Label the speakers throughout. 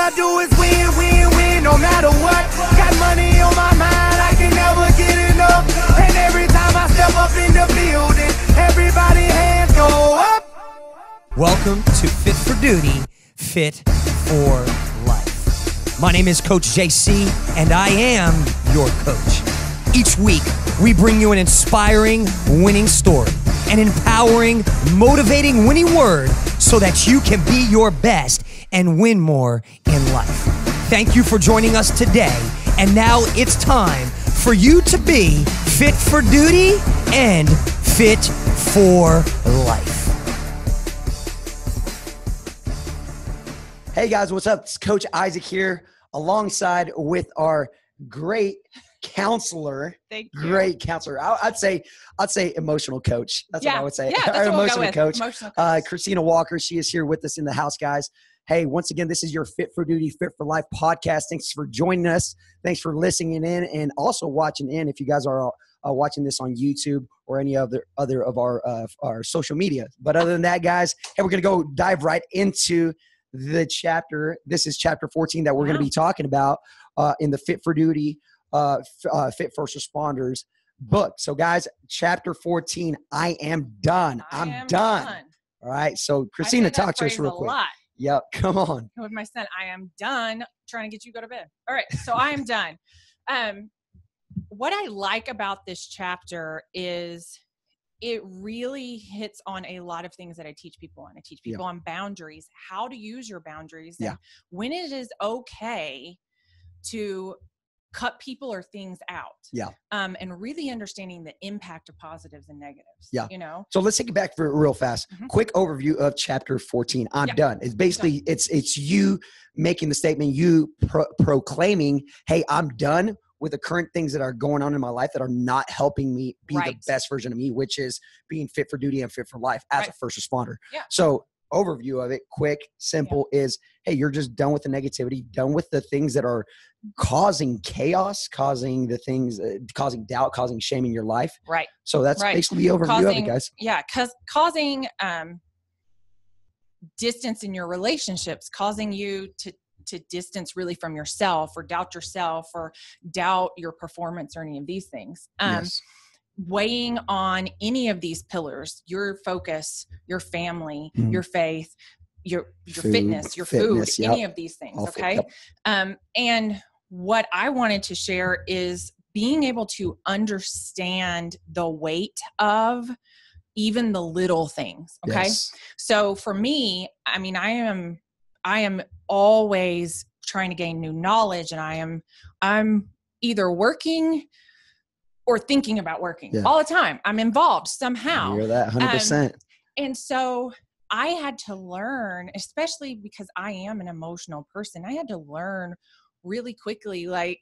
Speaker 1: I do is win, win, win, no matter what. Got money on my mind, I can never get enough. And every time I step up in the building, everybody hands go up. Welcome to Fit for Duty, Fit for Life. My name is Coach JC, and I am your coach. Each week, we bring you an inspiring, winning story, an empowering, motivating, winning word so that you can be your best and win more in life. Thank you for joining us today. And now it's time for you to be fit for duty and fit for life. Hey guys, what's up? It's Coach Isaac here alongside with our great counselor.
Speaker 2: Thank you.
Speaker 1: Great counselor. I'd say emotional coach. That's what I would say.
Speaker 2: Yeah, that's
Speaker 1: our
Speaker 2: what
Speaker 1: emotional
Speaker 2: we'll
Speaker 1: coach.
Speaker 2: Emotional coach.
Speaker 1: Christina Walker. She is here with us in the house, guys. Hey, once again, this is your Fit for Duty, Fit for Life podcast. Thanks for joining us. Thanks for listening in and also watching in. If you guys are watching this on YouTube or any other of our social media. But other than that, guys, hey, we're gonna go dive right into the chapter. This is chapter 14 that we're going to be talking about in the Fit for Duty, Fit First Responders book. So guys, chapter 14, I am done. I'm done. All right. So Christina, talk to us real quick. Yep. Come on.
Speaker 2: With my son, I am done trying to get you to go to bed. All right. So I am done. What I like about this chapter is it really hits on a lot of things that I teach people on. I teach people on boundaries, how to use your boundaries, and when it is okay to cut people or things out. And really understanding the impact of positives and negatives. You know? So
Speaker 1: let's take it back for real fast. Quick overview of chapter 14. I'm done. It's basically, it's you making the statement, you proclaiming, hey, I'm done with the current things that are going on in my life that are not helping me be the best version of me, which is being fit for duty and fit for life as a first responder. So overview of it, quick, simple is, hey, you're just done with the negativity, done with the things that are causing chaos, causing the things, causing doubt, causing shame in your life. So that's basically the overview of it, guys.
Speaker 2: Causing distance in your relationships, causing you to distance really from yourself or doubt your performance or any of these things. Weighing on any of these pillars, your focus, your family, your faith, your fitness, your food, any of these things. And what I wanted to share is being able to understand the weight of even the little things. So for me, I mean, I am always trying to gain new knowledge, and I'm either working or thinking about working all the time. I'm involved somehow.
Speaker 1: You're that 100%.
Speaker 2: And so I had to learn, especially because I am an emotional person, I had to learn really quickly, like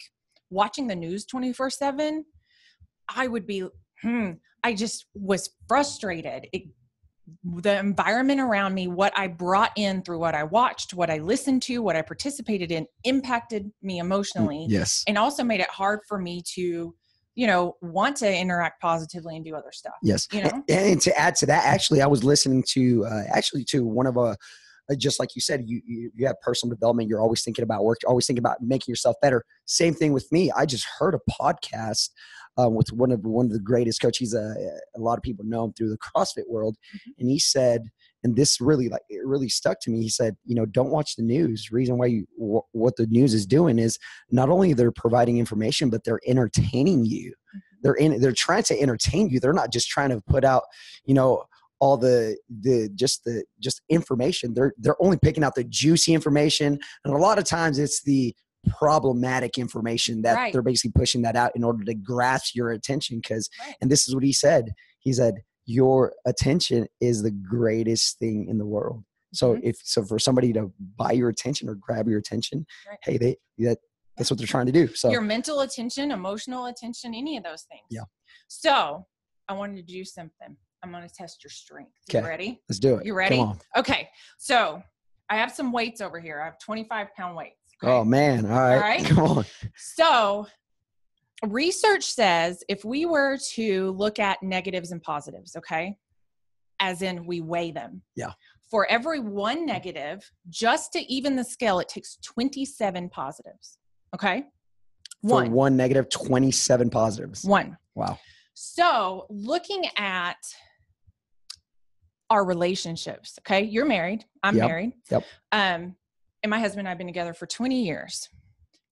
Speaker 2: watching the news 24/7, I would be, I just was frustrated. The environment around me, what I brought in through what I watched, what I listened to, what I participated in, impacted me emotionally. And also made it hard for me to, want to interact positively and do other stuff.
Speaker 1: And to add to that, actually, I was listening to one of just like you said, you have personal development. You're always thinking about work. You're always thinking about making yourself better. Same thing with me. I just heard a podcast with one of the greatest coaches. A lot of people know him through the CrossFit world. And he said, and this really it really stuck to me. He said, don't watch the news. Reason why what the news is doing is not only they're providing information, but they're entertaining you. They're trying to entertain you. They're not just trying to put out, all the information. They're only picking out the juicy information. And a lot of times it's the problematic information that they're basically pushing that out in order to grasp your attention. And this is what he said. He said, your attention is the greatest thing in the world. So for somebody to buy your attention or grab your attention, hey, that's what they're trying to do. So
Speaker 2: your mental attention, emotional attention, any of those things. So I wanted to do something. I'm going to test your strength. You ready?
Speaker 1: Let's do it.
Speaker 2: You ready?
Speaker 1: Come on.
Speaker 2: Okay. So I have some weights over here. I have 25-pound weights. Okay?
Speaker 1: Oh man. All right. Come on.
Speaker 2: So research says if we were to look at negatives and positives, as in we weigh them. for every one negative, just to even the scale, it takes 27 positives. Okay.
Speaker 3: For one negative, 27 positives.
Speaker 2: One.
Speaker 3: Wow.
Speaker 2: So looking at our relationships, okay, you're married. I'm married.
Speaker 3: Yep.
Speaker 2: And my husband and I have been together for 20 years.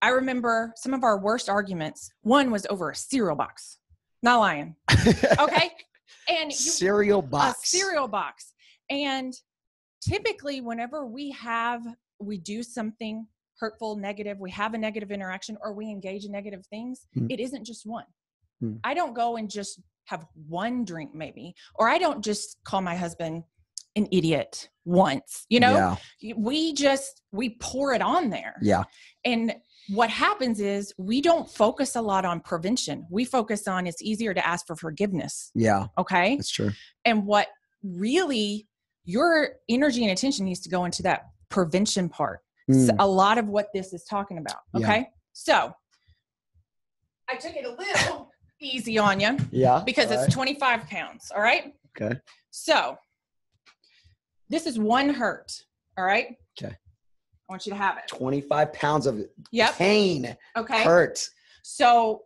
Speaker 2: I remember some of our worst arguments. One was over a cereal box. Not lying. Okay. And
Speaker 3: cereal box.
Speaker 2: A cereal box. And typically whenever we do something hurtful, negative, we have a negative interaction, or we engage in negative things, it isn't just one. I don't go and just have one drink maybe, or I don't just call my husband an idiot once, we pour it on there.
Speaker 3: Yeah.
Speaker 2: And what happens is we don't focus a lot on prevention. We focus on, it's easier to ask for forgiveness.
Speaker 3: Yeah.
Speaker 2: Okay.
Speaker 3: That's true.
Speaker 2: And what really your energy and attention needs to go into that prevention part. So a lot of what this is talking about. Okay. Yeah. So I took it a little easy on you.
Speaker 3: Yeah.
Speaker 2: Because it's 25 pounds. All right.
Speaker 3: Okay.
Speaker 2: So this is one hurt. All right.
Speaker 3: Okay.
Speaker 2: I want you to have it.
Speaker 3: 25 pounds of pain.
Speaker 2: Okay.
Speaker 3: Hurt.
Speaker 2: So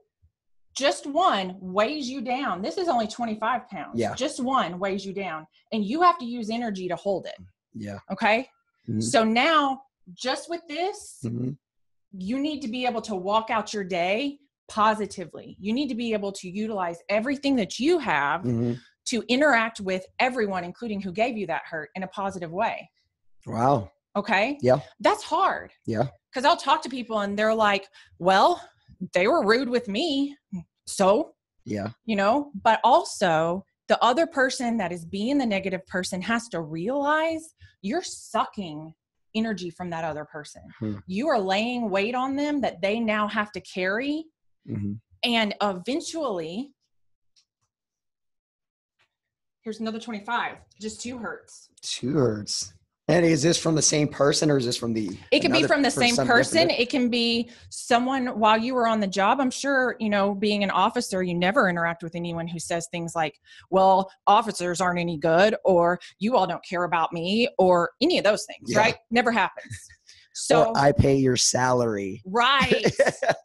Speaker 2: just one weighs you down. This is only 25 pounds.
Speaker 3: Yeah.
Speaker 2: Just one weighs you down, and you have to use energy to hold it.
Speaker 3: Yeah.
Speaker 2: Okay. Mm-hmm. So now just with this,
Speaker 3: mm-hmm.
Speaker 2: you need to be able to walk out your day positively. You need to be able to utilize everything that you have
Speaker 3: mm-hmm.
Speaker 2: to interact with everyone, including who gave you that hurt, in a positive way.
Speaker 3: Wow.
Speaker 2: Okay.
Speaker 3: Yeah.
Speaker 2: That's hard.
Speaker 3: Yeah.
Speaker 2: Because I'll talk to people and they're like, well, they were rude with me. So,
Speaker 3: yeah,
Speaker 2: but also the other person that is being the negative person has to realize you're sucking energy from that other person. You are laying weight on them that they now have to carry.
Speaker 3: Mm-hmm.
Speaker 2: And eventually, here's another 25, just 2 hurts.
Speaker 3: 2 hurts. And is this from the same person, or is this from the?
Speaker 2: It can be from the same person. It can be someone while you were on the job. I'm sure, being an officer, you never interact with anyone who says things like, well, officers aren't any good, or you all don't care about me, or any of those things, right? Never happens. So
Speaker 3: or I pay your salary.
Speaker 2: Right.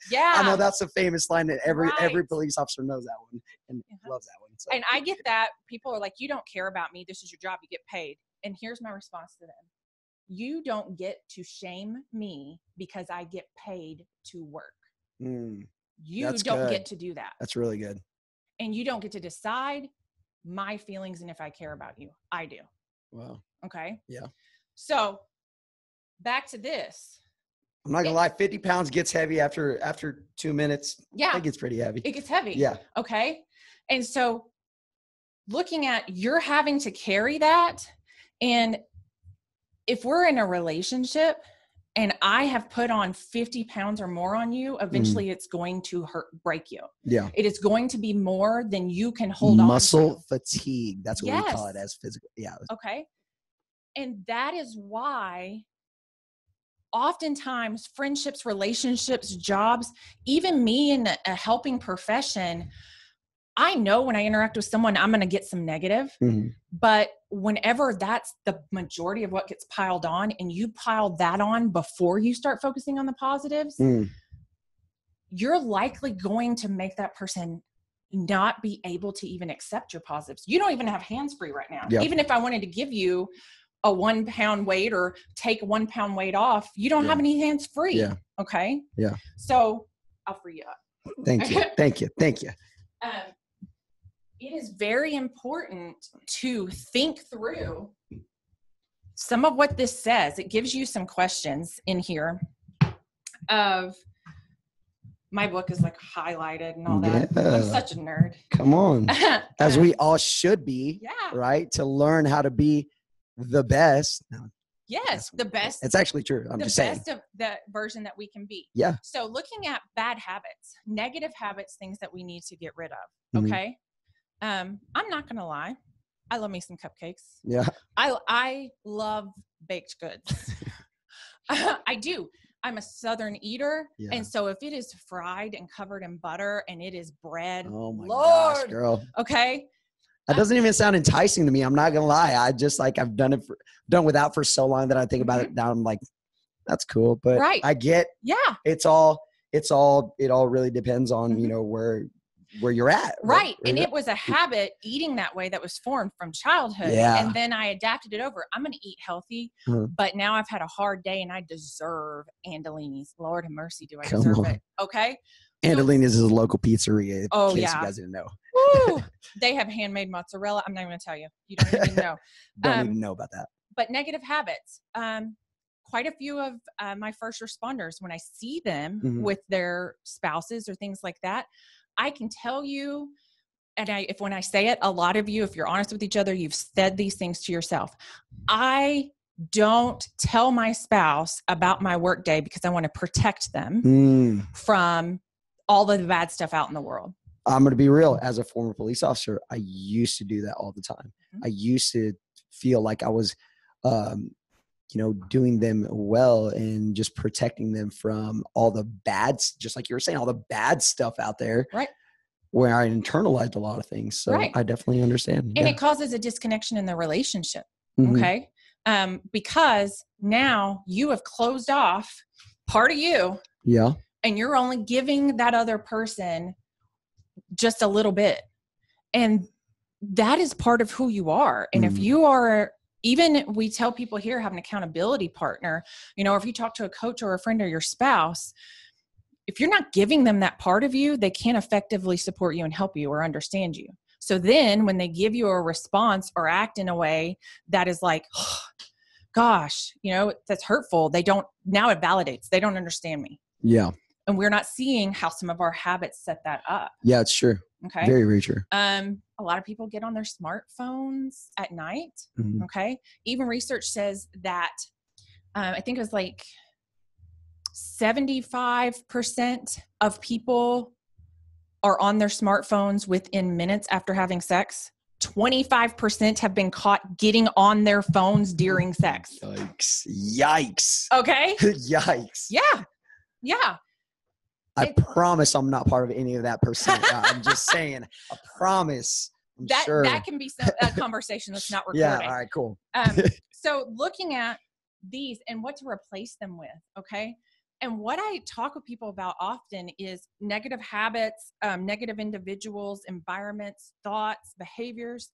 Speaker 2: Yeah.
Speaker 3: I know that's a famous line that every police officer knows that one and loves that one. So.
Speaker 2: And I get that. People are like, you don't care about me. This is your job. You get paid. And here's my response to them. You don't get to shame me because I get paid to work. You don't get to do that.
Speaker 3: That's really good.
Speaker 2: And you don't get to decide my feelings and if I care about you. I do.
Speaker 3: Wow.
Speaker 2: Okay.
Speaker 3: Yeah.
Speaker 2: So back to this.
Speaker 3: I'm not gonna lie, 50 pounds gets heavy after 2 minutes.
Speaker 2: Yeah.
Speaker 3: It gets pretty heavy.
Speaker 2: It gets heavy.
Speaker 3: Yeah.
Speaker 2: Okay. And so looking at you're having to carry that. And if we're in a relationship and I have put on 50 pounds or more on you, eventually it's going to break you.
Speaker 3: Yeah.
Speaker 2: It is going to be more than you can hold on to.
Speaker 3: Muscle fatigue. That's what we call it as physical. Yeah.
Speaker 2: Okay. And that is why oftentimes friendships, relationships, jobs, even me in a helping profession, I know when I interact with someone, I'm going to get some negative, but whenever that's the majority of what gets piled on and you pile that on before you start focusing on the positives, you're likely going to make that person not be able to even accept your positives. You don't even have hands free right now.
Speaker 3: Yep.
Speaker 2: Even if I wanted to give you a 1 pound weight or take 1 pound weight off, you don't have any hands free.
Speaker 3: Yeah.
Speaker 2: Okay.
Speaker 3: Yeah.
Speaker 2: So I'll free you up.
Speaker 3: Thank you. Thank you. Thank you.
Speaker 2: It is very important to think through some of what this says. It gives you some questions in here of my book is like highlighted and all that.
Speaker 3: Yeah.
Speaker 2: I'm such a nerd.
Speaker 3: Come on. As we all should be, right? To learn how to be the best. No,
Speaker 2: yes, the best.
Speaker 3: It's actually true. I'm just saying.
Speaker 2: The best of the version that we can be.
Speaker 3: Yeah.
Speaker 2: So looking at bad habits, negative habits, things that we need to get rid of. Okay. I'm not going to lie. I love me some cupcakes.
Speaker 3: Yeah.
Speaker 2: I love baked goods. I do. I'm a Southern eater. Yeah. And so if it is fried and covered in butter and it is bread,
Speaker 3: oh my
Speaker 2: Lord,
Speaker 3: gosh, girl.
Speaker 2: Okay.
Speaker 3: That doesn't even sound enticing to me. I'm not gonna lie. I just like, I've done without for so long that I think about it now. I'm like, that's cool. But I get, it all really depends on, you know, where you're at.
Speaker 2: Right. And it was a habit eating that way that was formed from childhood.
Speaker 3: Yeah.
Speaker 2: And then I adapted it over. I'm going to eat healthy, but now I've had a hard day and I deserve Andolini's. Lord have mercy. Do I deserve it? Okay.
Speaker 3: Andolini's is a local pizzeria.
Speaker 2: Oh,
Speaker 3: in case
Speaker 2: yeah.
Speaker 3: you guys didn't know.
Speaker 2: Woo! They have handmade mozzarella. I'm not even going to tell you. You don't even know.
Speaker 3: Don't even know about that.
Speaker 2: But negative habits. Quite a few of my first responders, when I see them with their spouses or things like that, I can tell you, and when I say it, a lot of you, if you're honest with each other, you've said these things to yourself. I don't tell my spouse about my work day because I want to protect them from all the bad stuff out in the world.
Speaker 3: I'm going to be real. As a former police officer, I used to do that all the time. I used to feel like I was, you know, doing them well and just protecting them from all the bad, just like you were saying, all the bad stuff out there.
Speaker 2: Right.
Speaker 3: Where I internalized a lot of things. So I definitely understand.
Speaker 2: And it causes a disconnection in the relationship. Okay. Because now you have closed off part of you.
Speaker 3: Yeah.
Speaker 2: And you're only giving that other person just a little bit. And that is part of who you are. And if you are, even we tell people here, have an accountability partner, you know, if you talk to a coach or a friend or your spouse, if you're not giving them that part of you, they can't effectively support you and help you or understand you. So then when they give you a response or act in a way that is like, oh, gosh, you know, that's hurtful. Now it validates. They don't understand me.
Speaker 3: Yeah.
Speaker 2: And we're not seeing how some of our habits set that up.
Speaker 3: Yeah, it's true.
Speaker 2: Okay.
Speaker 3: Very, very true.
Speaker 2: A lot of people get on their smartphones at night. Okay. Even research says that, I think it was like 75% of people are on their smartphones within minutes after having sex. 25% have been caught getting on their phones during sex.
Speaker 3: Yikes.
Speaker 2: Okay.
Speaker 3: Yikes.
Speaker 2: Yeah. Yeah.
Speaker 3: I promise I'm not part of any of that percent. I'm just saying, I promise.
Speaker 2: That can be a conversation that's not recorded.
Speaker 3: Yeah. All right, cool.
Speaker 2: So looking at these and what to replace them with. Okay. And what I talk with people about often is negative habits, negative individuals, environments, thoughts, behaviors.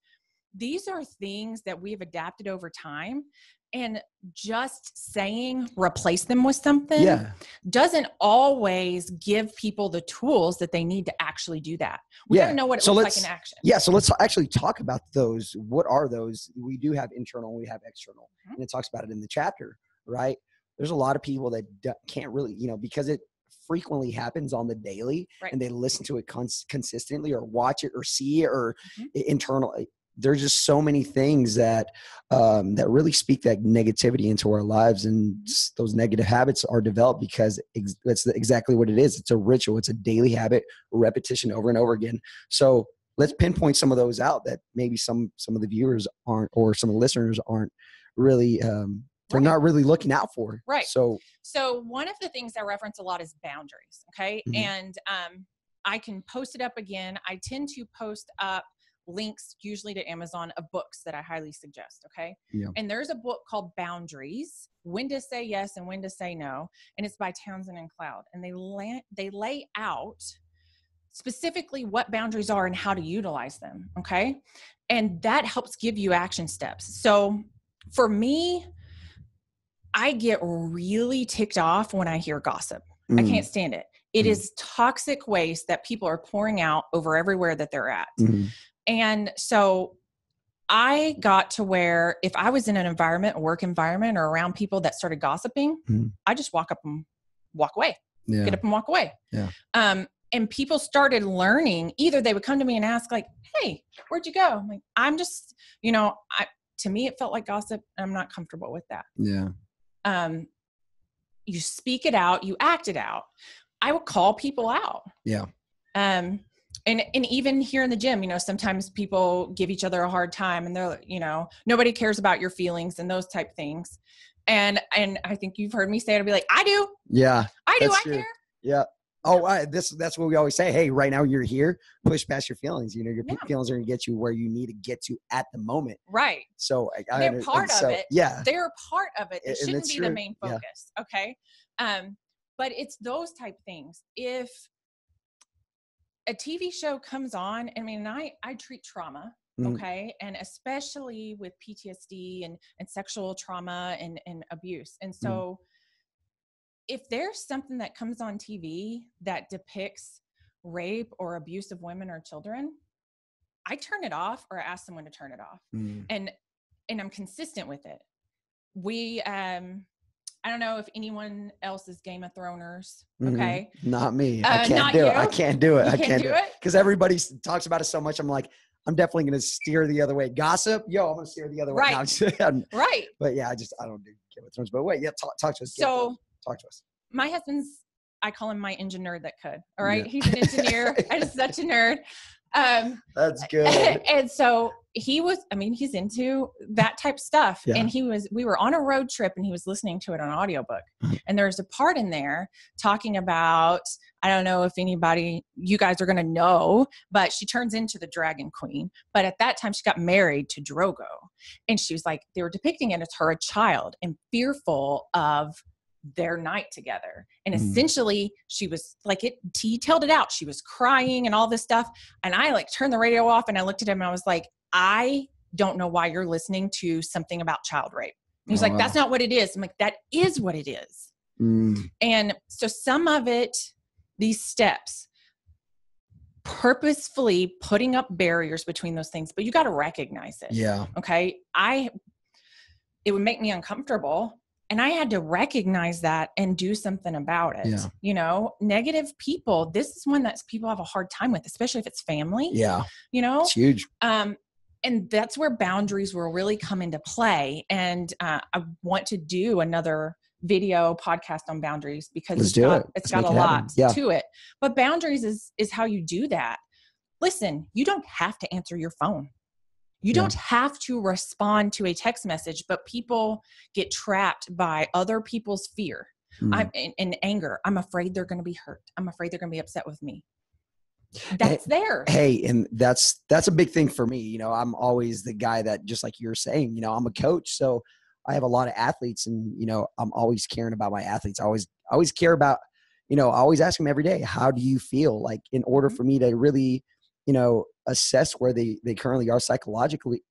Speaker 2: These are things that we've adapted over time. And just saying replace them with something doesn't always give people the tools that they need to actually do that. We got to know what it looks like in action.
Speaker 3: Yeah. So let's actually talk about those. What are those? We do have internal, we have external, and it talks about it in the chapter, right? There's a lot of people that can't really, you know, because it frequently happens on the daily and they listen to it consistently or watch it or see it or internally. There's just so many things that that really speak that negativity into our lives, and just those negative habits are developed because that's exactly what it is. It's a ritual. It's a daily habit, repetition over and over again. So let's pinpoint some of those out that maybe some of the viewers aren't, or some of the listeners aren't really they're not really looking out for.
Speaker 2: Right.
Speaker 3: So
Speaker 2: one of the things I reference a lot is boundaries. Okay. And I can post it up again. I tend to post up links usually to Amazon of books that I highly suggest. Okay. Yeah. And there's a book called Boundaries, When to Say Yes and When to Say No. And it's by Townsend and Cloud. And they lay out specifically what boundaries are and how to utilize them. Okay. And that helps give you action steps. So for me, I get really ticked off when I hear gossip. I can't stand it. It is toxic waste that people are pouring out over everywhere that they're at. And so I got to where if I was in an environment, a work environment, or around people that started gossiping, I just walk up and walk away, get up and walk away. Yeah. And people started learning, either they would come to me and ask like, hey, where'd you go? I'm like, I'm just, you know, to me, it felt like gossip. And I'm not comfortable with that.
Speaker 3: Yeah.
Speaker 2: You speak it out, you act it out. I would call people out. Yeah. And even here in the gym, you know, sometimes people give each other a hard time and they're, you know, nobody cares about your feelings and those type things. And I think you've heard me say it. I'll be like, I do.
Speaker 3: Yeah.
Speaker 2: I do. I care.
Speaker 3: Yeah. That's what we always say. Hey, right now you're here, push past your feelings. You know, your feelings are going to get you where you need to get to at the moment.
Speaker 2: Right.
Speaker 3: So
Speaker 2: they're part of it.
Speaker 3: Yeah.
Speaker 2: They're part of it. It shouldn't be
Speaker 3: true.
Speaker 2: the main focus. Yeah. Okay. But it's those type things. If a TV show comes on, I mean, I treat trauma. Okay. And especially with PTSD and sexual trauma and abuse. And so if there's something that comes on TV that depicts rape or abuse of women or children, I turn it off or ask someone to turn it off. And I'm consistent with it. We, I don't know if anyone else is Game of Throners. Okay.
Speaker 3: Not me. I can't do it. I can't do it.
Speaker 2: I can't do it.
Speaker 3: Because everybody talks about it so much. I'm like, I'm definitely going to steer the other way. Gossip, I'm going to steer the other way.
Speaker 2: Right. Right.
Speaker 3: But yeah, I don't do Game of Thrones. But wait, talk to us.
Speaker 2: So
Speaker 3: talk to us.
Speaker 2: My husband's, I call him my engine nerd that could. All right. Yeah. He's an engineer. I'm such a nerd.
Speaker 3: That's good.
Speaker 2: And so he's into that type of stuff. Yeah. And we were on a road trip and he was listening to it on an audiobook. And there's a part in there talking about, I don't know if you guys are going to know, but she turns into the Dragon Queen. But at that time she got married to Drogo. And she was like, they were depicting it as her a child and fearful of their night together. And essentially she was like, he detailed it out. She was crying and all this stuff. And I turned the radio off and I looked at him and I was like, I don't know why you're listening to something about child rape. And he's like, that's not what it is. I'm like, that is what it is. And so some of it, these steps, purposefully putting up barriers between those things, but you got to recognize it.
Speaker 3: Yeah.
Speaker 2: Okay. It would make me uncomfortable. And I had to recognize that and do something about it. Yeah. Negative people, this is one that people have a hard time with, especially if it's family.
Speaker 3: Yeah. It's huge.
Speaker 2: And that's where boundaries will really come into play. And I want to do another video podcast on boundaries because it's got a lot to it. But boundaries is how you do that. Listen, you don't have to answer your phone. You don't have to respond to a text message, but people get trapped by other people's fear. I'm in anger. I'm afraid they're going to be hurt. I'm afraid they're going to be upset with me. That's there.
Speaker 3: Hey, and that's a big thing for me. I'm always the guy that, just like you're saying, I'm a coach. So I have a lot of athletes and, I'm always caring about my athletes. I always care about, I always ask them every day, how do you feel? Like in order for me to really, assess where they currently are psychologically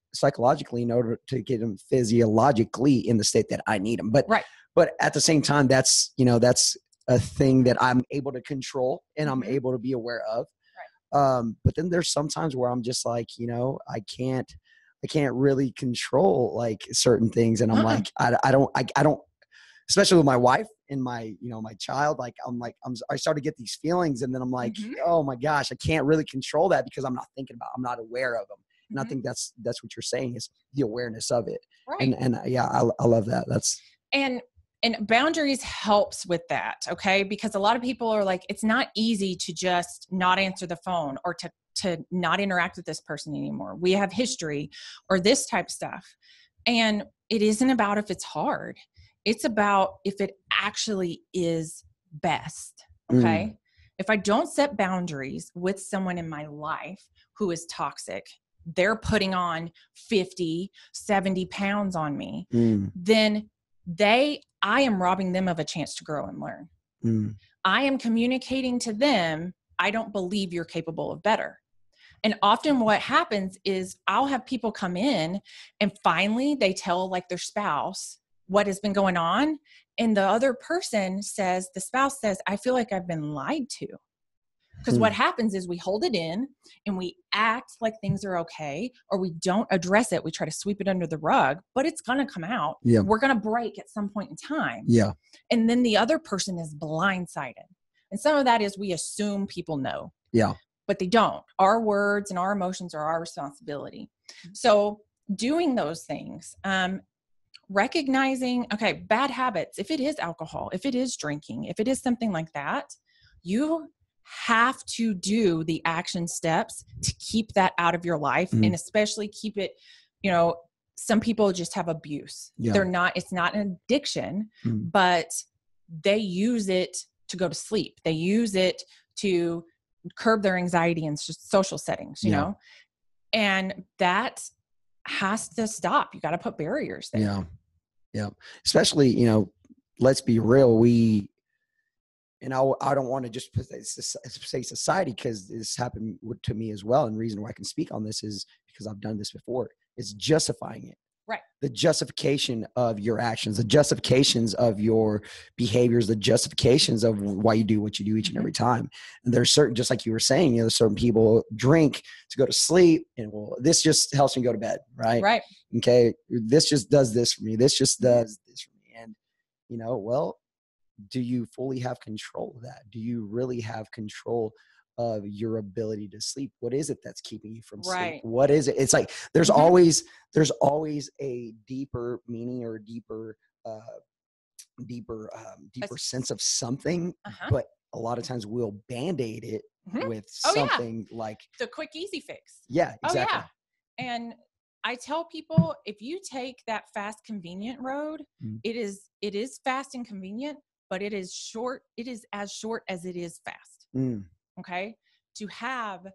Speaker 3: in order to get them physiologically in the state that I need them. But at the same time, that's a thing that I'm able to control and I'm able to be aware of. Right. But then there's sometimes where I'm just like, I can't really control certain things. And I'm like, I don't, especially with my wife and my child, I start to get these feelings and then I'm like, oh my gosh, I can't really control that because I'm not thinking about, I'm not aware of them. And I think that's what you're saying is the awareness of it. Right. And yeah, I love that.
Speaker 2: And boundaries helps with that. Okay. Because a lot of people are like, it's not easy to just not answer the phone or to not interact with this person anymore. We have history or this type of stuff. And it isn't about if it's hard. It's about if it actually is best. Okay. If I don't set boundaries with someone in my life who is toxic, they're putting on 50, 70 pounds on me, then I am robbing them of a chance to grow and learn. I am communicating to them, I don't believe you're capable of better. And often what happens is I'll have people come in and finally they tell their spouse what has been going on. And the other person says, the spouse says, I feel like I've been lied to. Because what happens is we hold it in and we act like things are okay, or we don't address it. We try to sweep it under the rug, but it's going to come out. Yeah. We're going to break at some point in time. Yeah. And then the other person is blindsided. And some of that is we assume people know. Yeah. But they don't. Our words and our emotions are our responsibility. So doing those things, recognizing, okay, bad habits, if it is alcohol, if it is drinking, if it is something like that, you have to do the action steps to keep that out of your life and especially keep it, some people just have abuse. Yeah. It's not an addiction, but they use it to go to sleep. They use it to curb their anxiety in social settings, you know, and that has to stop. You got to put barriers there.
Speaker 3: Yeah. Yeah. Especially, you know, let's be real. And I don't want to just say society, because this happened to me as well. And the reason why I can speak on this is because I've done this before. It's justifying it.
Speaker 2: Right.
Speaker 3: The justification of your actions, the justifications of your behaviors, the justifications of why you do what you do each and every time. And there's certain, just like you were saying, you know, certain people drink to go to sleep, and well, this just helps me go to bed. Right.
Speaker 2: Right.
Speaker 3: Okay. This just does this for me. This just does this for me. And, you know, well, do you fully have control of that? Do you really have control of your ability to sleep? What is it that's keeping you from sleep? What is it? It's like there's always a deeper meaning or deeper sense of something, but a lot of times we'll band-aid it with something like
Speaker 2: the quick easy fix.
Speaker 3: Yeah, exactly.
Speaker 2: And I tell people, if you take that fast, convenient road, it is fast and convenient, but it is short. It is as short as it is fast. Okay. To have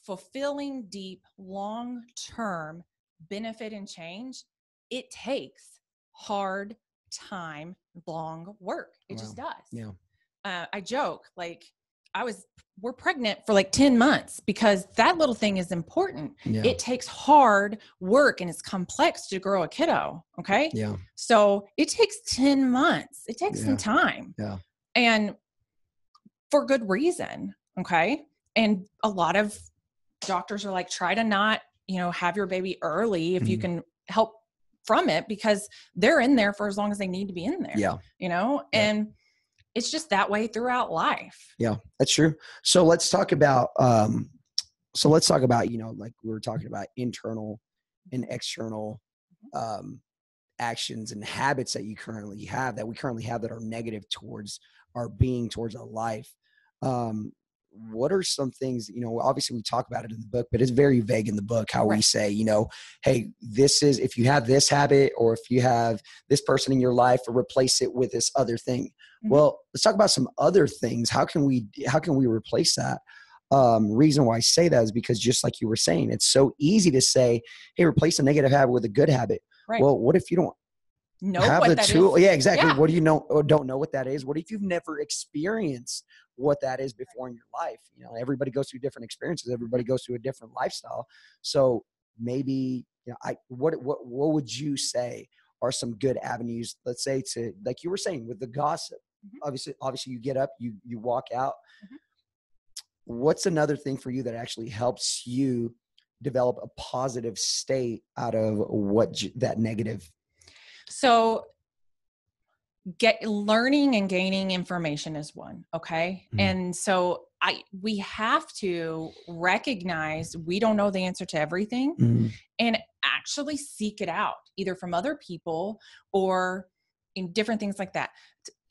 Speaker 2: fulfilling, deep, long-term benefit and change, it takes hard time, long work. It just does.
Speaker 3: Yeah.
Speaker 2: I joke, like we're pregnant for like 10 months because that little thing is important.
Speaker 3: Yeah.
Speaker 2: It takes hard work and it's complex to grow a kiddo. Okay.
Speaker 3: Yeah.
Speaker 2: So it takes 10 months. It takes some time.
Speaker 3: Yeah.
Speaker 2: And for good reason. Okay. And a lot of doctors are like, try to not, you know, have your baby early if you can help from it, because they're in there for as long as they need to be in there.
Speaker 3: Yeah.
Speaker 2: You know, and it's just that way throughout life.
Speaker 3: Yeah, that's true. So let's talk about, you know, like we were talking about internal and external actions and habits that we currently have that are negative towards our being, towards our life. What are some things, you know, obviously we talk about it in the book, but it's very vague in the book how we say, you know, hey, this is, if you have this habit or if you have this person in your life, or replace it with this other thing. Well, let's talk about some other things. How can we replace that? Reason why I say that is because, just like you were saying, it's so easy to say, hey, replace a negative habit with a good habit. Right. Well, what if you don't have the tool? Yeah, exactly. Yeah. What do you know or don't know what that is? What if you've never experienced what that is before in your life? You know, everybody goes through different experiences. Everybody goes through a different lifestyle. So maybe, you know, what would you say are some good avenues, let's say, to, like you were saying, with the gossip? Obviously you get up, you walk out. What's another thing for you that actually helps you develop a positive state out of that negative?
Speaker 2: So learning and gaining information is one. Okay. And so we have to recognize we don't know the answer to everything, and actually seek it out, either from other people or in different things like that.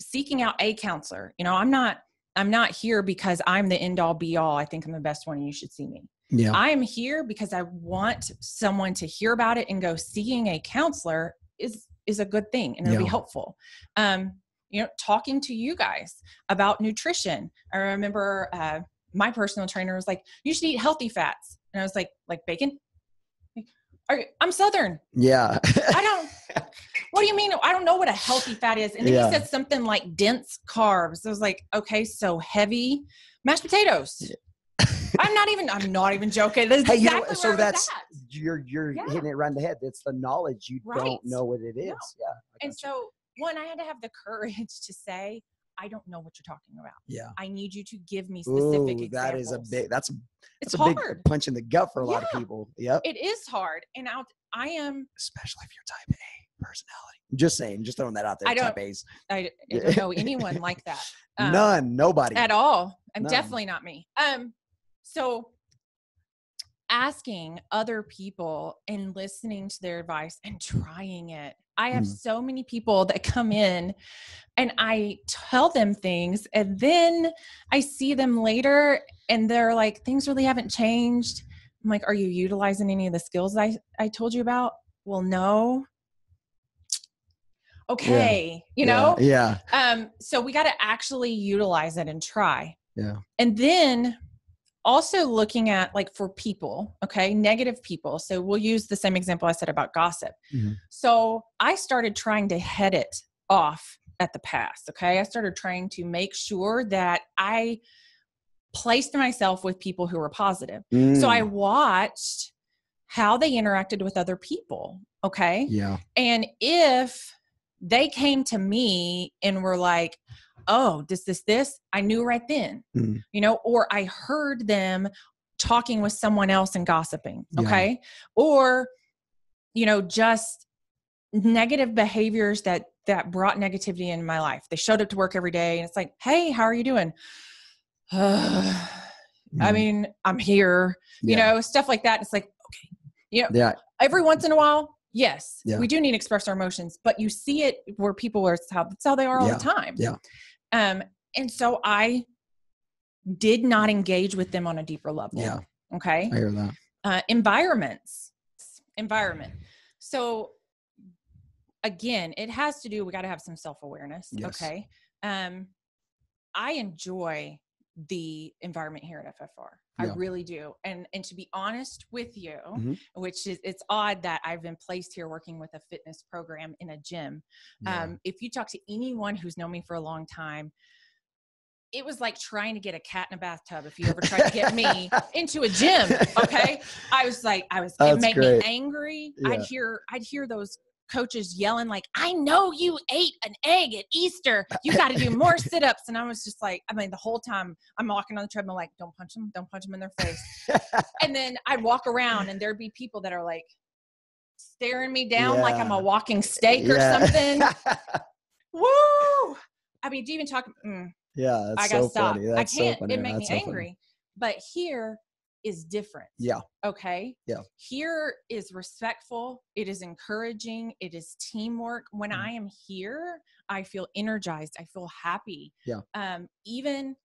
Speaker 2: Seeking out a counselor. You know, I'm not here because I'm the end all be all. I think I'm the best one and you should see me. Yeah. I am here because I want someone to hear about it and go, seeing a counselor is a good thing and it'll be helpful. You know, talking to you guys about nutrition. I remember my personal trainer was like, you should eat healthy fats. And I was like bacon? I'm Southern.
Speaker 3: Yeah.
Speaker 2: What do you mean? I don't know what a healthy fat is. And then he said something like dense carbs. I was like, okay, so heavy mashed potatoes. Yeah. I'm not even joking. That's exactly, you know, so that's,
Speaker 3: you're hitting it right in the head. That's the knowledge. You don't know what it is. No. Yeah.
Speaker 2: And so one, I had to have the courage to say, I don't know what you're talking about. Yeah. I need you to give me specific examples.
Speaker 3: That is that's a big punch in the gut for a lot of people. Yep.
Speaker 2: It is hard. And I am,
Speaker 3: especially if you're type A personality. I'm just saying, just throwing that out there. Type A's.
Speaker 2: I don't know anyone like that.
Speaker 3: Nobody
Speaker 2: at all. I'm definitely not me. So asking other people and listening to their advice and trying it. I have so many people that come in and I tell them things and then I see them later and they're like, things really haven't changed. I'm like, are you utilizing any of the skills I told you about? Well, no. okay, you know?
Speaker 3: Yeah.
Speaker 2: So we got to actually utilize it and try.
Speaker 3: Yeah.
Speaker 2: And then also looking at like for people, okay, negative people. So we'll use the same example I said about gossip.
Speaker 3: Mm-hmm.
Speaker 2: So I started trying to head it off at the pass. Okay. I started trying to make sure that I placed myself with people who were positive. So I watched how they interacted with other people. Okay.
Speaker 3: Yeah.
Speaker 2: And if they came to me and were like, oh, this, I knew right then, you know, or I heard them talking with someone else and gossiping. Okay. Yeah. Or, you know, just negative behaviors that brought negativity in my life. They showed up to work every day and it's like, hey, how are you doing? I mean, I'm here, you know, stuff like that. It's like, okay, you know, every once in a while, yes, we do need to express our emotions, but you see it where people are, that's how they are all the time.
Speaker 3: Yeah.
Speaker 2: And so I did not engage with them on a deeper level.
Speaker 3: Yeah.
Speaker 2: Okay.
Speaker 3: I hear that.
Speaker 2: Environment. So again, it has to do, we got to have some self-awareness. Yes. Okay. I enjoy the environment here at FFR. I really do. And to be honest with you, which is, it's odd that I've been placed here working with a fitness program in a gym. If you talk to anyone who's known me for a long time, it was like trying to get a cat in a bathtub. If you ever tried to get me into a gym, okay. It made me angry. Yeah. I'd hear those coaches yelling like, I know you ate an egg at Easter. You got to do more sit-ups. And I was just like, I mean, the whole time I'm walking on the treadmill, like, don't punch them in their face. And then I'd walk around and there'd be people that are like staring me down like I'm a walking steak or something. Woo! I mean, do you even talk?
Speaker 3: Yeah, that's
Speaker 2: I gotta
Speaker 3: so
Speaker 2: stop.
Speaker 3: funny. That's
Speaker 2: I can't.
Speaker 3: So funny.
Speaker 2: It made me
Speaker 3: so
Speaker 2: angry.
Speaker 3: Funny.
Speaker 2: But here is different.
Speaker 3: Yeah.
Speaker 2: Okay.
Speaker 3: Yeah.
Speaker 2: Here is respectful. It is encouraging. It is teamwork. When I am here, I feel energized. I feel happy.
Speaker 3: Yeah.
Speaker 2: Even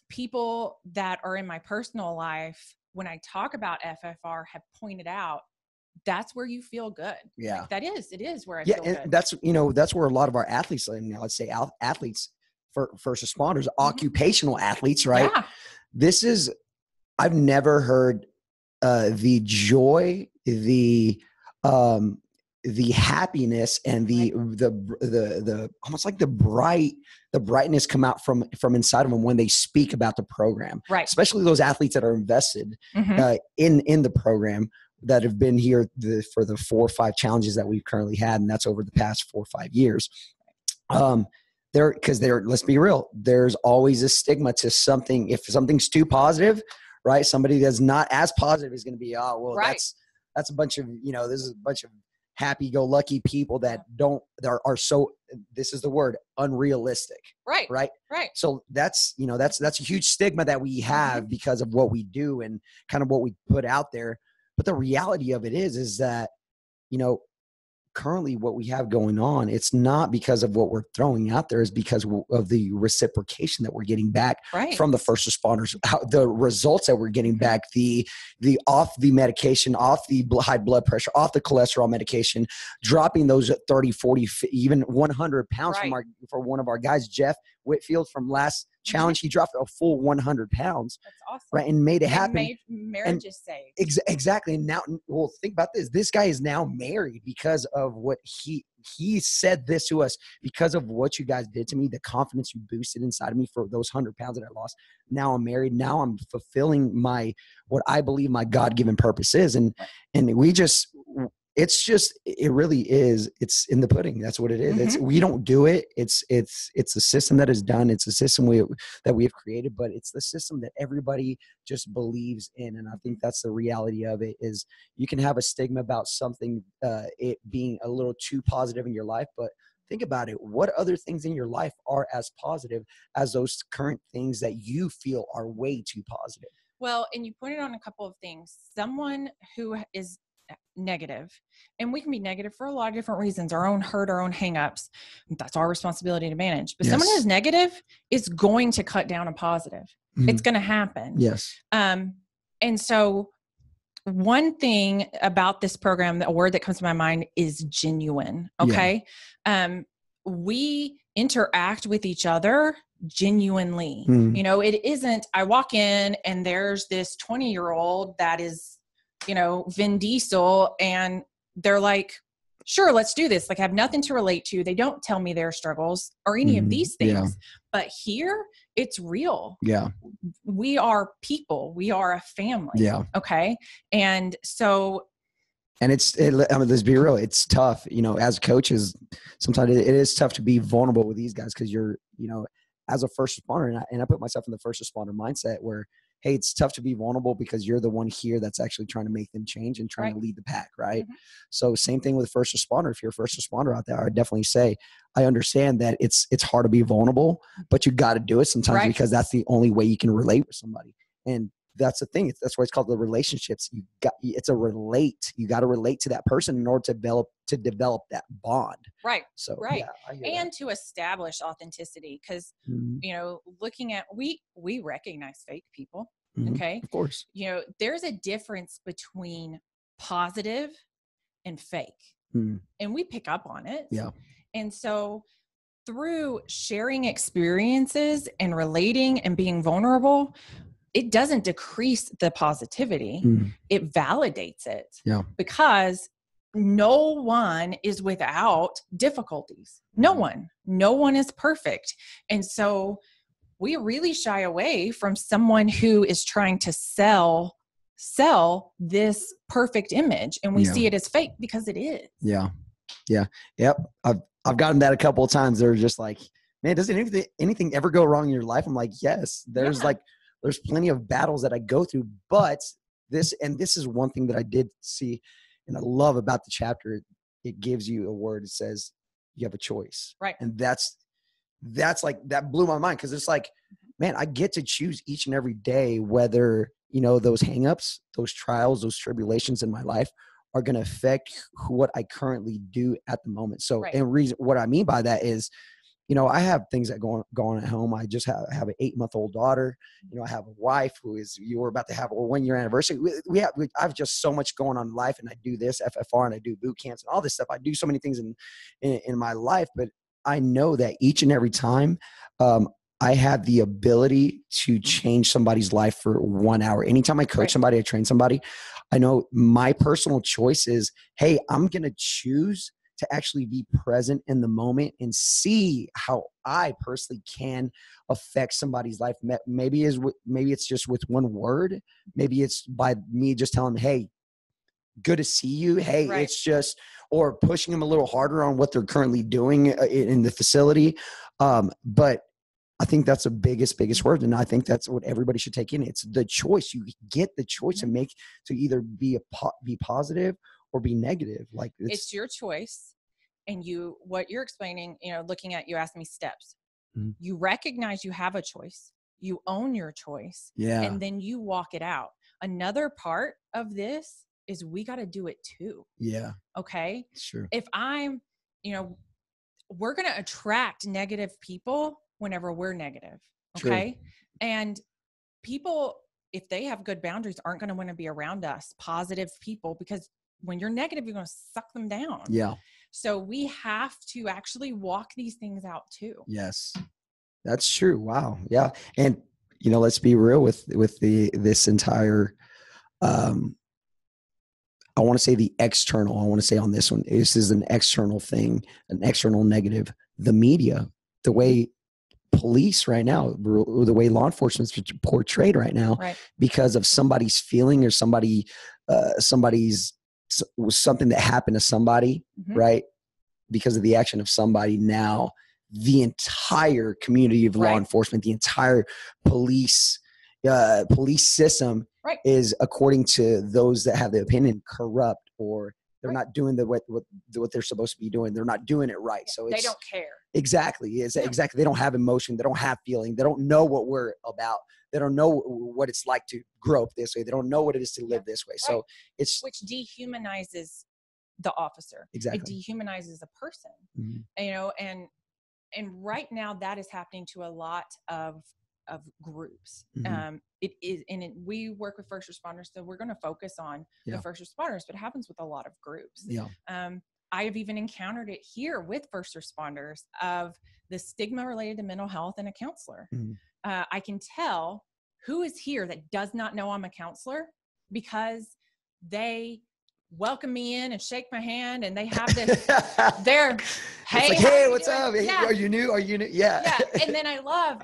Speaker 2: people that are in my personal life, when I talk about FFR, have pointed out that's where you feel good.
Speaker 3: Yeah.
Speaker 2: Like it is where I feel good.
Speaker 3: And that's where a lot of our athletes, let's say athletes, first responders, occupational athletes, right? Yeah. I've never heard the joy, the happiness, and the almost like the brightness come out from inside of them when they speak about the program.
Speaker 2: Right.
Speaker 3: Especially those athletes that are invested in the program, that have been here for the 4 or 5 challenges that we've currently had, and that's over the past 4 or 5 years. Let's be real, there's always a stigma to something. If something's too positive, right? Somebody that's not as positive is going to be, that's a bunch of, this is a bunch of happy-go-lucky people that are so, this is the word, unrealistic.
Speaker 2: Right.
Speaker 3: Right. Right. So that's a huge stigma that we have because of what we do and kind of what we put out there. But the reality of it is that, currently what we have going on, it's not because of what we're throwing out there, is because of the reciprocation that we're getting back from the first responders, the results that we're getting back, the off the medication, off the high blood pressure, off the cholesterol medication, dropping those 30, 40, even 100 pounds for one of our guys, Jeff Whitfield, from last challenge. He dropped a full 100 pounds. That's awesome. Right. And made it happen.
Speaker 2: Marriages saved.
Speaker 3: Exactly. And now, well, think about this. This guy is now married because of what he said this to us, because of what you guys did to me, the confidence you boosted inside of me for those 100 pounds that I lost. Now I'm married. Now I'm fulfilling what I believe my God-given purpose is. And it really is. It's in the pudding. That's what it is. We don't do it. It's a system that is done. It's a system that we have created, but it's the system that everybody just believes in. And I think that's the reality of it. Is you can have a stigma about something, it being a little too positive in your life, but think about it. What other things in your life are as positive as those current things that you feel are way too positive?
Speaker 2: Well, and you pointed on a couple of things. Someone who is negative, and we can be negative for a lot of different reasons, our own hurt, our own hangups. That's our responsibility to manage. But someone who's negative is going to cut down a positive. It's going to happen.
Speaker 3: Yes.
Speaker 2: And so one thing about this program, a word that comes to my mind is genuine. Okay. Yeah. We interact with each other genuinely. You know, it isn't, I walk in and there's this 20-year-old that is, you know, Vin Diesel, and they're like, sure, let's do this. Like, I have nothing to relate to. They don't tell me their struggles or any of these things. Yeah. But here, it's real. Yeah. We are people. We are a family. Yeah. Okay. And so.
Speaker 3: And I mean, let's be real. It's tough, you know, as coaches, sometimes it is tough to be vulnerable with these guys because you're, you know, as a first responder, and I put myself in the first responder mindset where, hey, it's tough to be vulnerable because you're the one here that's actually trying to make them change and trying to lead the pack, right? So same thing with first responder. If you're a first responder out there, I would definitely say, I understand that it's hard to be vulnerable, but you got to do it sometimes because that's the only way you can relate with somebody. And that's the thing. That's why it's called the relationships. You got to relate to that person in order to develop that bond.
Speaker 2: Right. So, yeah, and to establish authenticity. Cause you know, looking at, we recognize fake people. Okay.
Speaker 3: Of course.
Speaker 2: You know, there's a difference between positive and fake, and we pick up on it.
Speaker 3: Yeah.
Speaker 2: And so through sharing experiences and relating and being vulnerable, it doesn't decrease the positivity. It validates it.
Speaker 3: Yeah.
Speaker 2: Because no one is without difficulties. No one is perfect. And so we really shy away from someone who is trying to sell this perfect image, and we see it as fake because it is.
Speaker 3: Yeah. Yeah. Yep. I've gotten that a couple of times. They're just like, man, does anything ever go wrong in your life? I'm like, yes, there's plenty of battles that I go through, but this is one thing that I did see and I love about the chapter. It gives you a word. It says you have a choice.
Speaker 2: Right.
Speaker 3: And that's like, that blew my mind. Cause it's like, man, I get to choose each and every day, whether, you know, those hangups, those trials, those tribulations in my life are going to affect what I currently do at the moment. So, and what I mean by that is, you know, I have things that go on at home. I just have an 8-month-old daughter. You know, I have a wife you were about to have a 1-year anniversary. I have just so much going on in life, and I do this FFR and I do boot camps and all this stuff. I do so many things in my life, but I know that each and every time, I have the ability to change somebody's life for 1 hour. Anytime I coach somebody, I train somebody, I know my personal choice is, hey, I'm going to choose to actually be present in the moment and see how I personally can affect somebody's life. Maybe it's just with one word. Maybe it's by me just telling them, hey, good to see you. Hey, it's just, or pushing them a little harder on what they're currently doing in the facility. But I think that's the biggest word. And I think that's what everybody should take in. It's the choice. You get the choice to either be positive or be negative. Like
Speaker 2: it's your choice. And what you're explaining, you know, looking at, you asked me steps. You recognize you have a choice. You own your choice.
Speaker 3: Yeah.
Speaker 2: And then you walk it out. Another part of this is we got to do it too.
Speaker 3: Yeah.
Speaker 2: Okay.
Speaker 3: Sure.
Speaker 2: If I'm, you know, we're going to attract negative people whenever we're negative. Okay. True. And people, if they have good boundaries, aren't going to want to be around us, positive people, because when you're negative, you're going to suck them down.
Speaker 3: Yeah.
Speaker 2: So we have to actually walk these things out too.
Speaker 3: Yes, that's true. Wow. Yeah. And, you know, let's be real with this entire, I want to say the external, I want to say on this one, this is an external thing, an external negative, the media, the way police right now, the way law enforcement is portrayed right now, because of somebody's feeling or somebody's something that happened to somebody, right? Because of the action of somebody, now the entire community of law enforcement, the entire police system is, according to those that have the opinion, corrupt, or they're not doing what they're supposed to be doing. They're not doing it right. So
Speaker 2: they don't care.
Speaker 3: Exactly. Exactly. They don't have emotion. They don't have feeling. They don't know what we're about. They don't know what it's like to grow up this way. They don't know what it is to live this way. So which
Speaker 2: dehumanizes the officer.
Speaker 3: Exactly.
Speaker 2: It dehumanizes a person, you know, and right now that is happening to a lot of of groups.
Speaker 3: Mm-hmm.
Speaker 2: It is, and we work with first responders, so we're going to focus on the first responders, but it happens with a lot of groups.
Speaker 3: Yeah.
Speaker 2: I have even encountered it here with first responders of the stigma related to mental health and a counselor.
Speaker 3: Mm-hmm.
Speaker 2: I can tell who is here that does not know I'm a counselor because they welcome me in and shake my hand, and they have this, hey,
Speaker 3: it's like, hey, what's up? Hey, are you new? Yeah.
Speaker 2: Yeah. And then I love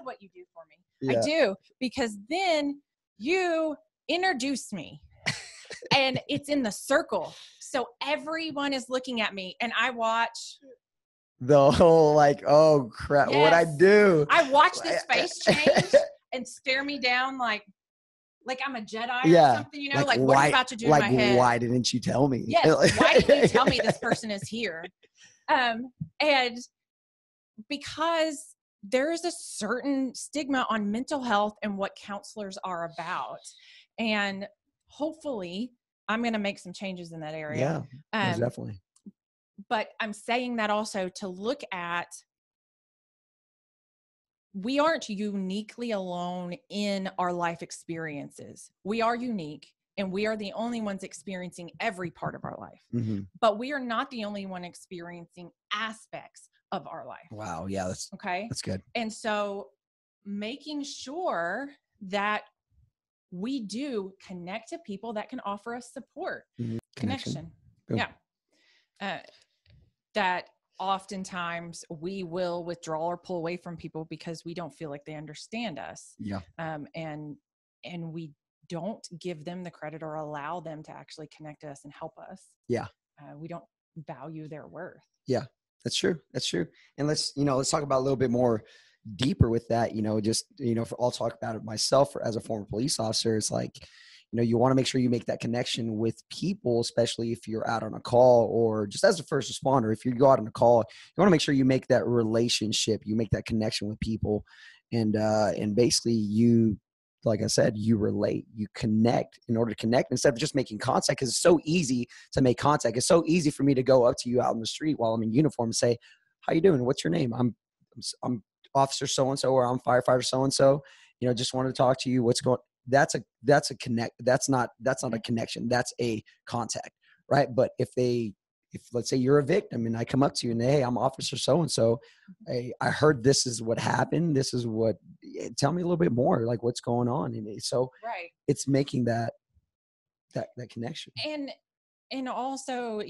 Speaker 2: what you do for me.
Speaker 3: Yeah.
Speaker 2: I do, because then you introduce me and it's in the circle. So everyone is looking at me and I watch
Speaker 3: the whole like, oh crap, what I do.
Speaker 2: I watch this face change and stare me down like I'm a Jedi or something, you know, like what are you about to do in my head?
Speaker 3: Why didn't you tell me?
Speaker 2: Yes. Why didn't you tell me this person is here? And because there is a certain stigma on mental health and what counselors are about. And hopefully I'm going to make some changes in that area.
Speaker 3: Yeah, definitely.
Speaker 2: But I'm saying that also to look at, we aren't uniquely alone in our life experiences. We are unique, and we are the only ones experiencing every part of our life.
Speaker 3: Mm-hmm.
Speaker 2: But we are not the only one experiencing aspects of our life.
Speaker 3: Wow. Yeah. That's good.
Speaker 2: And so making sure that we do connect to people that can offer us support.
Speaker 3: Mm-hmm.
Speaker 2: Connection.
Speaker 3: Boom.
Speaker 2: Yeah. That oftentimes we will withdraw or pull away from people because we don't feel like they understand us.
Speaker 3: Yeah.
Speaker 2: And we don't give them the credit or allow them to actually connect us and help us.
Speaker 3: Yeah.
Speaker 2: We don't value their worth.
Speaker 3: Yeah, that's true. And let's talk about a little bit more deeper with that, I'll talk about it myself as a former police officer. It's like, you want to make sure you make that connection with people, especially if you're out on a call or just as a first responder. If you go out on a call, you want to make sure you make that relationship, you make that connection with people. And basically you, like I said, you relate, you connect in order to connect instead of just making contact. Because it's so easy to make contact. It's so easy for me to go up to you out in the street while I'm in uniform and say, how you doing? What's your name? I'm officer so-and-so, or I'm firefighter so-and-so, just wanted to talk to you. What's going, that's a connect. That's not a connection. That's a contact. Right. But if let's say you're a victim and I come up to you and hey, I'm officer so-and-so. Hey, I heard this is what happened. This is what, tell me a little bit more, like what's going on. And so it's making that connection.
Speaker 2: And also,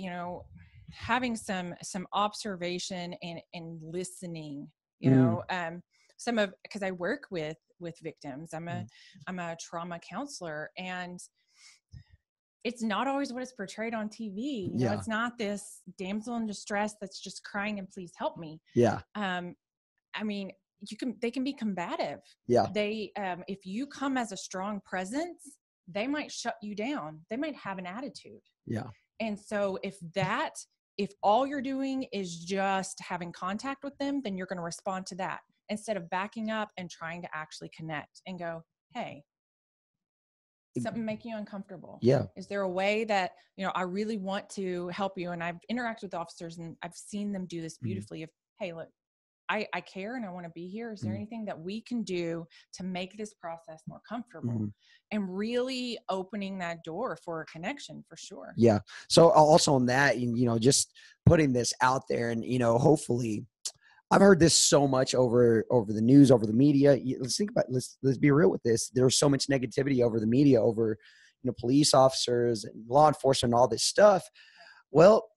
Speaker 2: having some observation and listening, because I work with victims. I'm a trauma counselor, and it's not always what is portrayed on TV. It's not this damsel in distress that's just crying and please help me.
Speaker 3: Yeah.
Speaker 2: I mean, they can be combative.
Speaker 3: Yeah.
Speaker 2: They, if you come as a strong presence, they might shut you down. They might have an attitude.
Speaker 3: Yeah.
Speaker 2: And so if all you're doing is just having contact with them, then you're going to respond to that instead of backing up and trying to actually connect and go, hey, something make you uncomfortable?
Speaker 3: Yeah.
Speaker 2: Is there a way that, I really want to help you? And I've interacted with officers and I've seen them do this beautifully of, hey, look, I care and I want to be here. Is there anything that we can do to make this process more comfortable? And really opening that door for a connection for sure.
Speaker 3: Yeah. So also on that, just putting this out there and, hopefully I've heard this so much over the news, over the media. Let's think about, let's be real with this. There's so much negativity over the media, over, police officers and law enforcement and all this stuff. Well,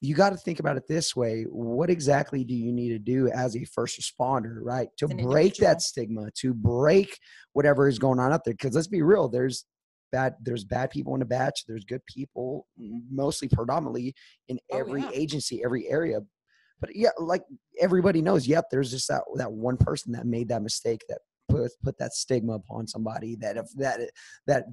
Speaker 3: you got to think about it this way. What exactly do you need to do as a first responder, right? To break that stigma, to break whatever is going on out there. Because let's be real, there's bad people in the batch. There's good people, mostly predominantly in every agency, every area. But yeah, like everybody knows, there's just that one person that made that mistake that put that stigma upon somebody that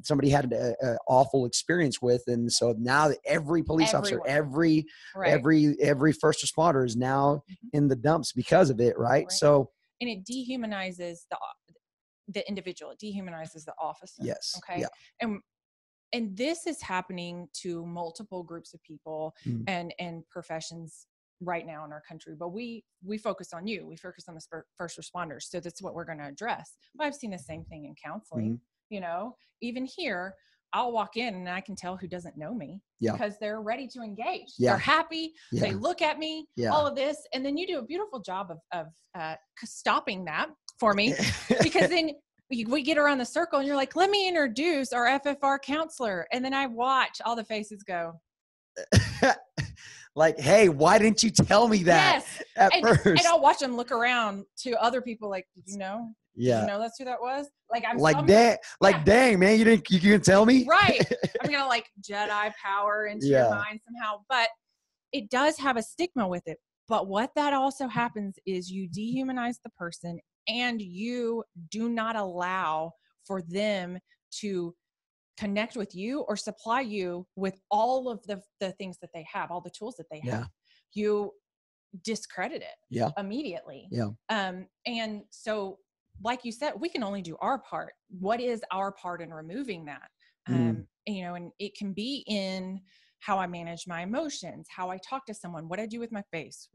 Speaker 3: somebody had an awful experience with. And so now every police officer, every first responder is now in the dumps because of it. Right. So,
Speaker 2: and it dehumanizes the individual. It dehumanizes the officer.
Speaker 3: Yes.
Speaker 2: Okay. Yeah. And this is happening to multiple groups of people and professions right now in our country, but we focus on you. We focus on the first responders. So that's what we're going to address. But I've seen the same thing in counseling, you know, even here, I'll walk in and I can tell who doesn't know me because they're ready to engage. They're happy. They look at me, all of this. And then you do a beautiful job of stopping that for me, because then we get around the circle and you're like, let me introduce our FFR counselor. And then I watch all the faces go.
Speaker 3: Like, hey, why didn't you tell me that at first? And
Speaker 2: I'll watch them look around to other people like, did you know?
Speaker 3: Yeah.
Speaker 2: Did you know that's who that was? Like, I'm
Speaker 3: like, dang, man, you didn't tell me?
Speaker 2: Right. I'm going to like Jedi power into your mind somehow, but it does have a stigma with it. But what that also happens is you dehumanize the person and you do not allow for them to connect with you or supply you with all of the things that they have, all the tools that they have. You discredit it immediately. And so, like you said, we can only do our part. What is our part in removing that? You know, and it can be in how I manage my emotions, how I talk to someone, what I do with my face,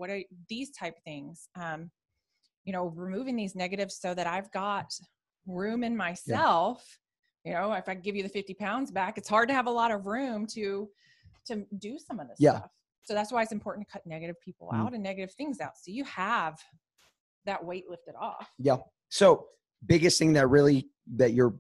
Speaker 2: these type of things. You know, removing these negatives so that I've got room in myself. You know, if I give you the 50 pounds back, it's hard to have a lot of room to do some of this stuff. So that's why it's important to cut negative people out and negative things out. So you have that weight lifted off. Yeah.
Speaker 3: So biggest thing that you're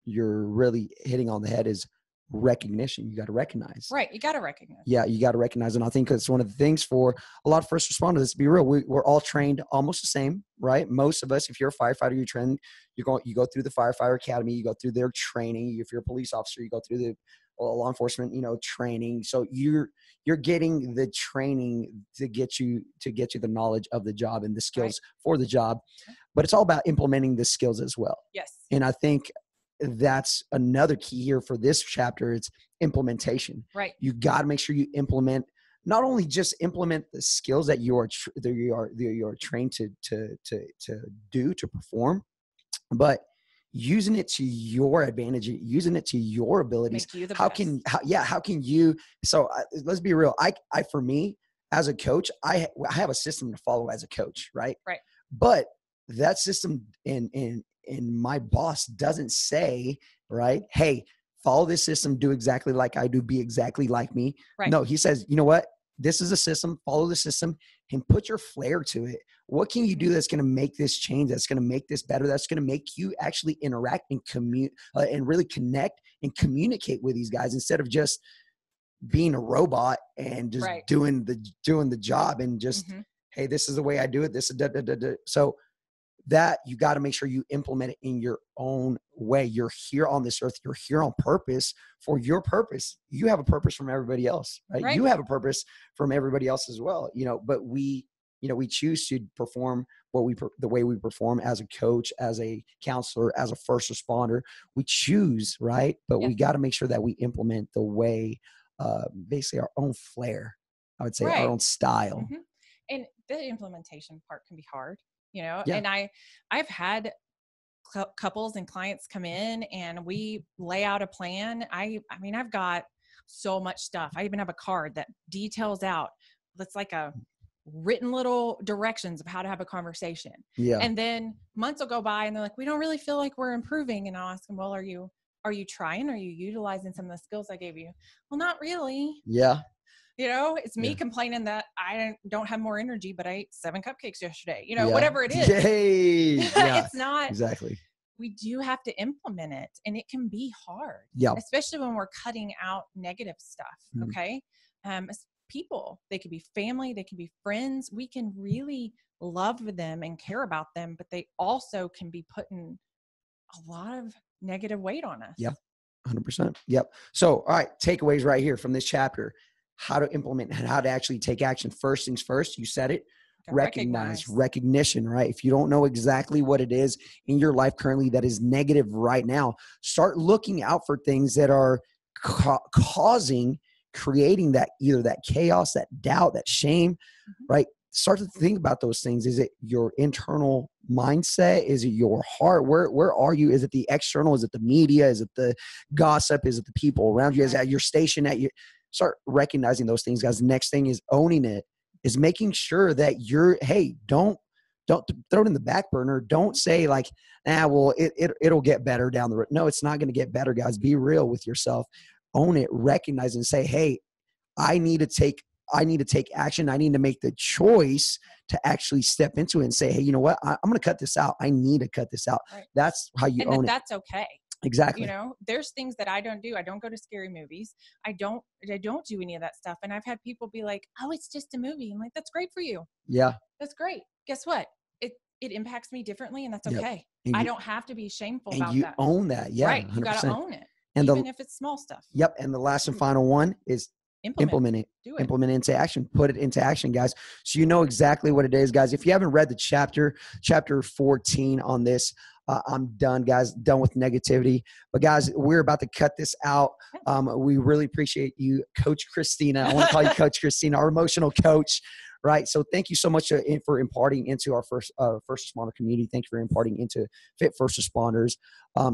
Speaker 3: really hitting on the head is recognition. You got to recognize.
Speaker 2: Right. You got to recognize.
Speaker 3: Yeah. You got to recognize. And I think it's one of the things for a lot of first responders, let's be real. We're all trained almost the same, right? Most of us, if you're a firefighter, you're trained, you go through the firefighter academy, you go through their training. If you're a police officer, you go through the law enforcement, training. So you're getting the training to get you the knowledge of the job and the skills for the job, but it's all about implementing the skills as well.
Speaker 2: Yes.
Speaker 3: And I think that's another key here for this chapter. It's implementation.
Speaker 2: Right.
Speaker 3: You got to make sure you implement, not only just implement the skills that you are trained to perform, but using it to your advantage, using it to your abilities. How can you, so let's be real. For me as a coach, I have a system to follow as a coach. Right.
Speaker 2: Right.
Speaker 3: But that system and my boss doesn't say, right, hey, follow this system, do exactly like I do, be exactly like me. Right. No, he says, you know what? This is a system, follow the system and put your flair to it. What can you do that's going to make this change? That's going to make this better. That's going to make you actually interact and and really connect and communicate with these guys instead of just being a robot and just doing the job and just, hey, this is the way I do it. This is So that you got to make sure you implement it in your own way. You're here on this earth. You're here on purpose for your purpose. You have a purpose from everybody else, right? You have a purpose from everybody else as well, but we choose to perform the way we perform as a coach, as a counselor, as a first responder. We choose, right? But we got to make sure that we implement the way, basically our own flair, I would say our own style.
Speaker 2: And the implementation part can be hard. And I've had couples and clients come in and we lay out a plan. I mean, I've got so much stuff. I even have a card that details out. That's like a written little directions of how to have a conversation. Yeah. And then months will go by and they're like, we don't really feel like we're improving. And I'll ask them, well, are you trying? Are you utilizing some of the skills I gave you? Well, not really.
Speaker 3: Yeah.
Speaker 2: It's me complaining that I don't have more energy, but I ate 7 cupcakes yesterday, whatever it is.
Speaker 3: Yay. Yeah,
Speaker 2: it's not
Speaker 3: exactly.
Speaker 2: We do have to implement it and it can be hard, especially when we're cutting out negative stuff. Okay. As people, they could be family, they can be friends. We can really love them and care about them, but they also can be putting a lot of negative weight on us.
Speaker 3: Yep. 100%. Yep. So, all right. Takeaways right here from this chapter. How to implement and how to actually take action. First things first, you said it, recognition, right? If you don't know exactly what it is in your life currently that is negative right now, start looking out for things that are creating that, either that chaos, that doubt, that shame, right? Start to think about those things. Is it your internal mindset? Is it your heart? Where are you? Is it the external? Is it the media? Is it the gossip? Is it the people around you? Is it at your station? Start recognizing those things, guys. The next thing is owning it is making sure that you're, hey, don't throw it in the back burner. Don't say like, well, it'll get better down the road. No, it's not going to get better, guys. Be real with yourself. Own it, recognize and say, hey, I need to take action. I need to make the choice to actually step into it and say, hey, you know what? I'm going to cut this out. I need to cut this out. Right. That's how you own it.
Speaker 2: That's okay.
Speaker 3: Exactly.
Speaker 2: You know, there's things that I don't do. I don't go to scary movies. I don't do any of that stuff. And I've had people be like, oh, it's just a movie. I'm like, that's great for you.
Speaker 3: Yeah.
Speaker 2: That's great. Guess what? It impacts me differently, and that's okay. And I don't have to be shameful about that. And
Speaker 3: you own that. Yeah.
Speaker 2: Right. 100%. You got to own it. And even if it's small stuff.
Speaker 3: Yep. And the last and final one is implement it. Do it. Implement it into action. Put it into action, guys. So you know exactly what it is, guys. If you haven't read the chapter 14 on this, I'm done, guys. Done with negativity. But guys, we're about to cut this out. We really appreciate you, Coach Christina. I want to call you Coach Christina, our emotional coach. Right. So thank you so much for imparting into our first responder community. Thank you for imparting into Fit First Responders.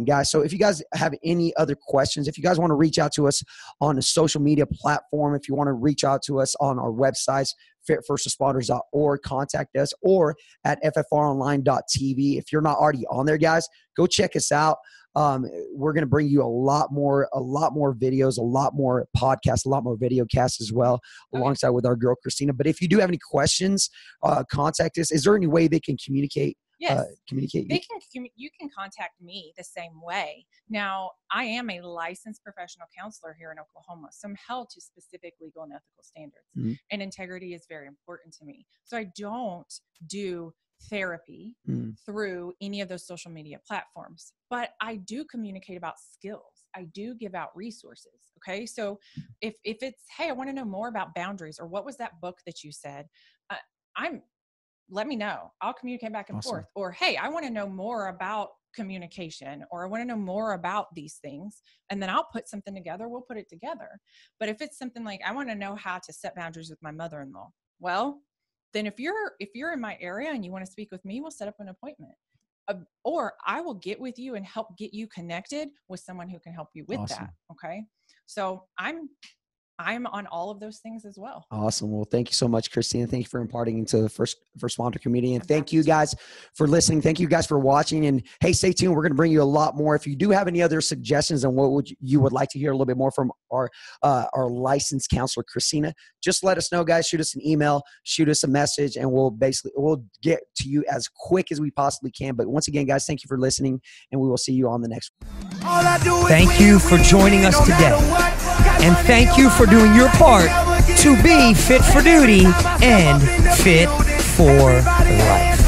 Speaker 3: Guys, so if you guys have any other questions, if you guys want to reach out to us on a social media platform, if you want to reach out to us on our websites, fitfirstresponders.org, contact us, or at ffronline.tv. If you're not already on there, guys, go check us out. We're going to bring you a lot more videos, a lot more podcasts, a lot more video casts as well, alongside with our girl, Christina. But if you do have any questions, contact us. Is there any way they can communicate?
Speaker 2: Yes. You can contact me the same way. Now, I am a licensed professional counselor here in Oklahoma, so I'm held to specific legal and ethical standards. Mm-hmm. And integrity is very important to me. So I don't do therapy through any of those social media platforms, but I do communicate about skills. I do give out resources. Okay. So if it's, hey, I want to know more about boundaries, or what was that book that you said? Let me know. I'll communicate back and forth. Or, hey, I want to know more about communication, or I want to know more about these things. And then I'll put something together. We'll put it together. But if it's something like, I want to know how to set boundaries with my mother-in-law. Well, then if you're in my area and you want to speak with me, we'll set up an appointment. Or I will get with you and help get you connected with someone who can help you with that. Okay. So I'm on all of those things as well. Awesome. Well, thank you so much, Christina. Thank you for imparting into the first responder community. And thank you guys for listening. Thank you guys for watching. And hey, stay tuned. We're going to bring you a lot more. If you do have any other suggestions on what you would like to hear a little bit more from our licensed counselor, Christina, just let us know, guys. Shoot us an email, shoot us a message, and we'll get to you as quick as we possibly can. But once again, guys, thank you for listening, and we will see you on the next one.
Speaker 1: Thank you for joining us today. And thank you for doing your part to be fit for duty and fit for life.